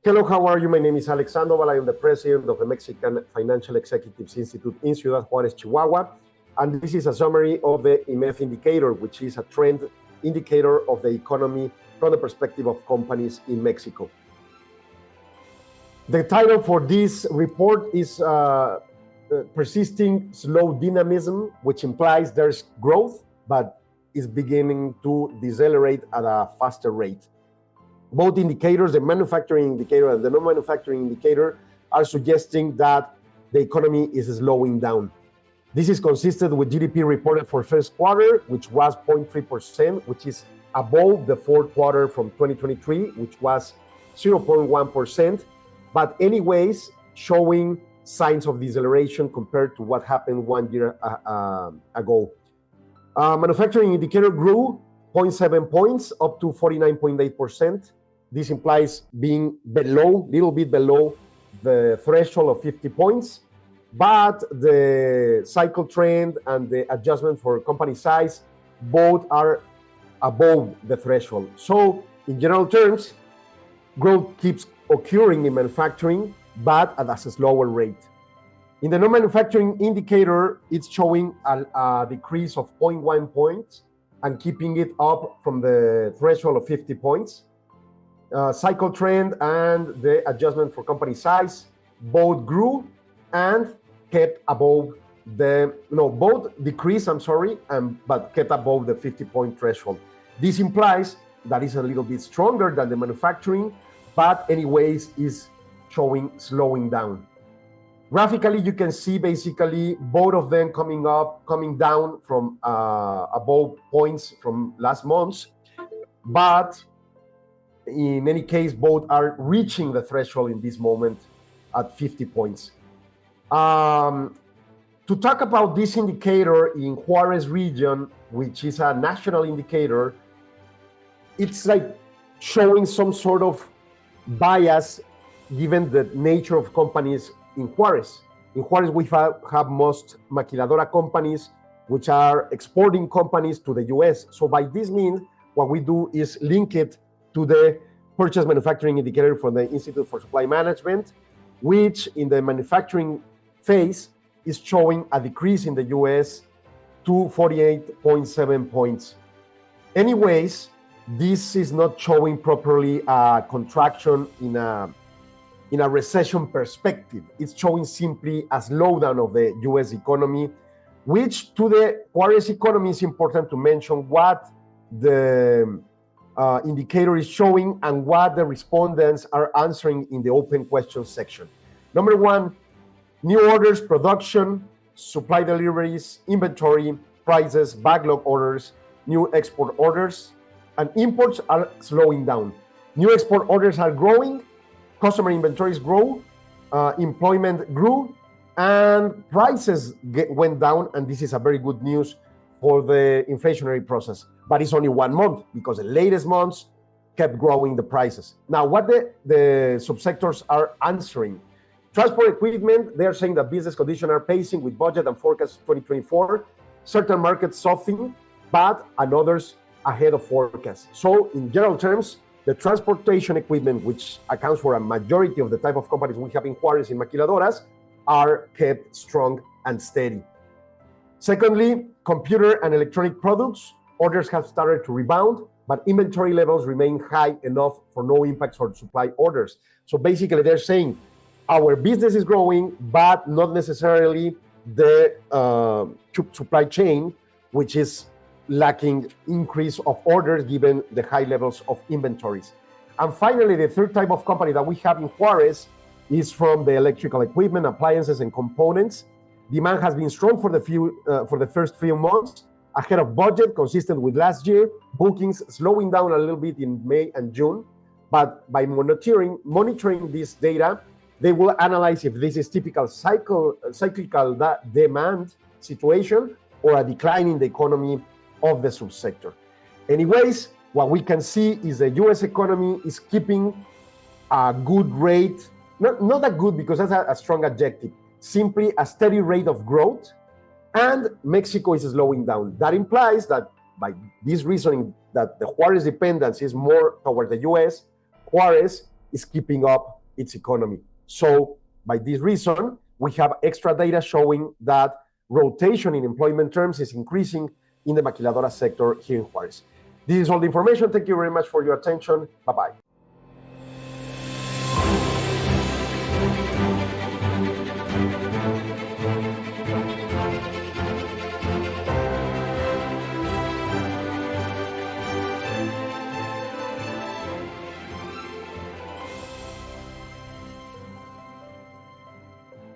Hello, how are you? My name is Alex Sandoval. I am the president of the Mexican Financial Executives Institute in Ciudad Juarez, Chihuahua. And this is a summary of the IMEF Indicator, which is a trend indicator of the economy from the perspective of companies in Mexico. The title for this report is Persisting Slow Dynamism, which implies there's growth, but is beginning to decelerate at a faster rate. Both indicators, the manufacturing indicator and the non-manufacturing indicator, are suggesting that the economy is slowing down. This is consistent with GDP reported for first quarter, which was 0.3%, which is above the fourth quarter from 2023, which was 0.1%, but anyways, showing signs of deceleration compared to what happened 1 year ago. Manufacturing indicator grew 0.7 points up to 49.8%. This implies being below, little bit below the threshold of 50 points, but the cycle trend and the adjustment for company size, both are above the threshold. So in general terms, growth keeps occurring in manufacturing, but at a slower rate. In the non-manufacturing indicator, it's showing a decrease of 0.1 points and keeping it up from the threshold of 50 points. Cycle trend and the adjustment for company size both grew and kept above both decreased, but kept above the 50-point threshold. This implies that it's a little bit stronger than the manufacturing, but anyways is slowing down. Graphically, you can see basically both of them coming down from above points from last month, but in any case, both are reaching the threshold in this moment at 50 points. To talk about this indicator in Juarez region, which is a national indicator, it's like showing some sort of bias given the nature of companies in Juarez. In Juarez, we have most maquiladora companies, which are exporting companies to the US. So by this means, what we do is link it to the purchase manufacturing indicator from the Institute for Supply Management, which in the manufacturing phase is showing a decrease in the US to 48.7 points. Anyways, this is not showing properly a contraction in a recession perspective. It's showing simply a slowdown of the US economy, which to the Juarez economy is important to mention what the indicator is showing and what the respondents are answering in the open questions section. Number one, new orders, production, supply deliveries, inventory, prices, backlog orders, new export orders, and imports are slowing down. New export orders are growing, customer inventories grow, employment grew, and prices went down, and this is a very good news for the inflationary process. But it's only 1 month because the latest months kept growing the prices. Now, what the subsectors are answering. Transport equipment, they're saying that business conditions are pacing with budget and forecast 2024. Certain markets softening, but others ahead of forecast. So in general terms, the transportation equipment, which accounts for a majority of the type of companies we have in Juarez in maquiladoras, are kept strong and steady. Secondly, computer and electronic products, orders have started to rebound, but inventory levels remain high enough for no impacts on supply orders. So basically they're saying our business is growing, but not necessarily the supply chain, which is lacking increase of orders given the high levels of inventories. And finally, the third type of company that we have in Juarez is from the electrical equipment, appliances, and components. Demand has been strong for the first few months, ahead of budget, consistent with last year. Bookings slowing down a little bit in May and June, but by monitoring this data, they will analyze if this is typical cyclical demand situation or a decline in the economy of the subsector. Anyways, what we can see is the US economy is keeping a good rate, not that good because that's a strong adjective, simply a steady rate of growth, and Mexico is slowing down. That implies that by this reasoning that the Juarez dependence is more toward the US, Juarez is keeping up its economy. So by this reason, we have extra data showing that rotation in employment terms is increasing in the maquiladora sector here in Juarez. This is all the information. Thank you very much for your attention. Bye-bye.